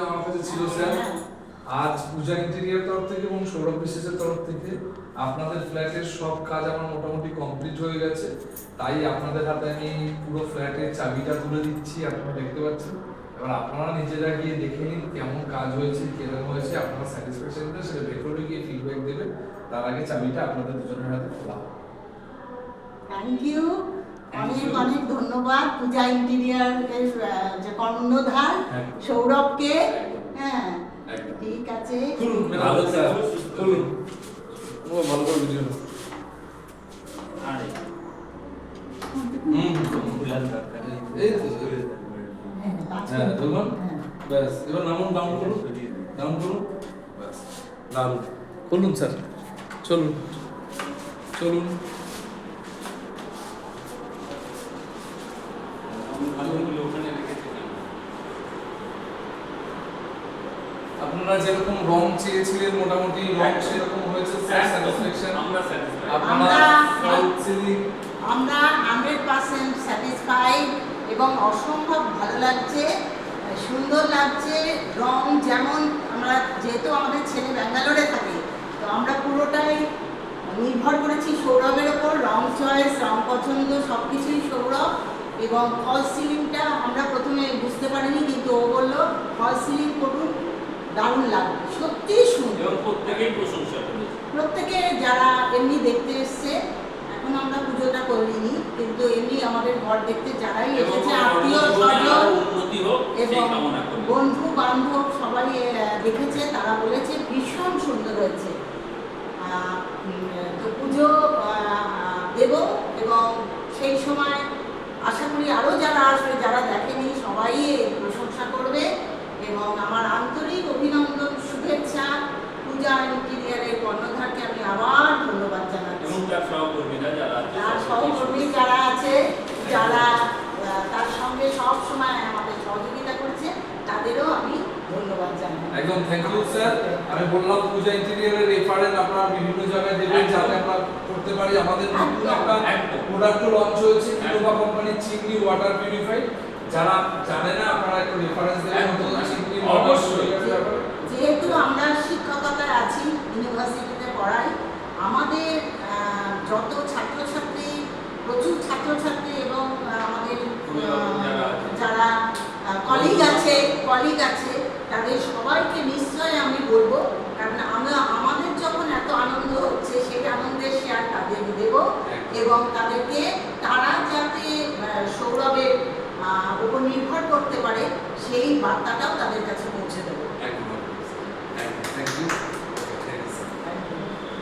আমার কাছে ছিল স্যার। আজ পূজা ইন্টেরিয়র তরফ থেকে এবং সৌরভ বিশেষের তরফ থেকে আপনাদের ফ্ল্যাটের সব কাজ আমার মোটামুটি কমপ্লিট হয়ে গেছে। তাই আপনাদের হাতে আমি পুরো ফ্ল্যাটের চাবিটা তুলে দিচ্ছি, আপনারা দেখতে পাচ্ছেন। এবার আপনারা নিজেরা গিয়ে দেখে নিন কেমন কাজ হয়েছে, কিরকম হয়েছে, আপনারা স্যাটিসফ্যাকশন দিলে সেটা ভেতরে গিয়ে ফিডব্যাক দেবেন। তার আগে চাবিটা আপনাদের দুজনের হাতে খোলা। থ্যাংক ইউ, অনেক অনেক ধন্যবাদ পূজা ইন্টেরিয়র যে কর্ণধার সৌরভকে। হ্যাঁ ঠিক আছে, ভালো স্যার, চলুন ভালো করে ভিডিও। এই তো হ্যাঁ চলুন, ব্যাস এবার নামুন, ডাউন করুন, ডাউন করুন, ব্যাস দারুন। খুলুন স্যার, চলুন চলুন। আপনারা যেরকম রং চেয়েছিলেন মোটামুটি রং সেরকম হয়েছে স্যার, স্যাটিসফ্যাকশন। আপনারা আমরা 100% স্যাটিসফাইড এবং অসম্ভব ভালো লাগছে, সুন্দর লাগছে। রং যেমন আমরা, যেহেতু আমাদের ছেলে ব্যাঙ্গালোরে থাকে, তো আমরা পুরোটাই নির্ভর করেছি সৌরভের ওপর। রং চয়েস, রং পছন্দ সব কিছুই সৌরভ। এবং ফল সিলিংটা আমরা প্রথমে বুঝতে পারিনি, কিন্তু ও বললো ফল সিলিং করুন, দারুণ লাগবে, সত্যি সুন্দর। প্রত্যেকেই প্রশংসা করেছে, প্রত্যেকে যারা এমনি দেখতে এসছে, এখন আমরা পুজোটা করিনি, কিন্তু এমনি আমাদের ঘর দেখতে যারাই এসেছে, আত্মীয় স্বজন এবং বন্ধু বান্ধব সবাই দেখেছে, তারা বলেছে ভীষণ সুন্দর হয়েছে। তো পুজো দেব এবং সেই সময় আশা করি আরও যারা আসবে, যারা দেখেনি সবাই প্রশংসা করবে। এবং আমার আন্তরিক অভিনন্দন, শুভেচ্ছা পূজা ইন্টেরিয়রের কর্ণধারকে আমি আবার ধন্যবাদ জানাচ্ছি। এবং তার সহকর্মী যারা আছে, যারা তার সঙ্গে সব সময় আমাদের সহযোগিতা করেছে, তাদেরও আমি ধন্যবাদ জানাই। একদম থ্যাংক ইউ স্যার। আমি বললাম পূজা ইন্টেরিয়রের রেফারেন্স আপনারা বিভিন্ন জায়গায় দেবেন যাতে আমরা করতে পারি। আমাদের নতুন একটা প্রোডাক্ট লঞ্চ হয়েছে ইনোভা কোম্পানির চিমনি ওয়াটার পিউরিফাই। যারা জানে না আপনারা একটু রেফারেন্স দেবেন। চিমনি অবশ্যই, যেহেতু আমরা শিক্ষকতায় আছি, ইউনিভার্সিটিতে পড়াই, আমাদের যত ছাত্রছাত্রী, প্রচুর ছাত্রছাত্রী এবং আমাদের যারা কলিগ আছে তাদের সবাইকে নিশ্চয় আমি বলবো, কারণ আমাদের যখন এত আনন্দ হচ্ছে সেই আনন্দের শেয়ার তাদের দেব এবং তাদেরকে তারা যাতে সৌরভের উপর নির্ভর করতে পারে সেই বার্তাটাও তাদের কাছে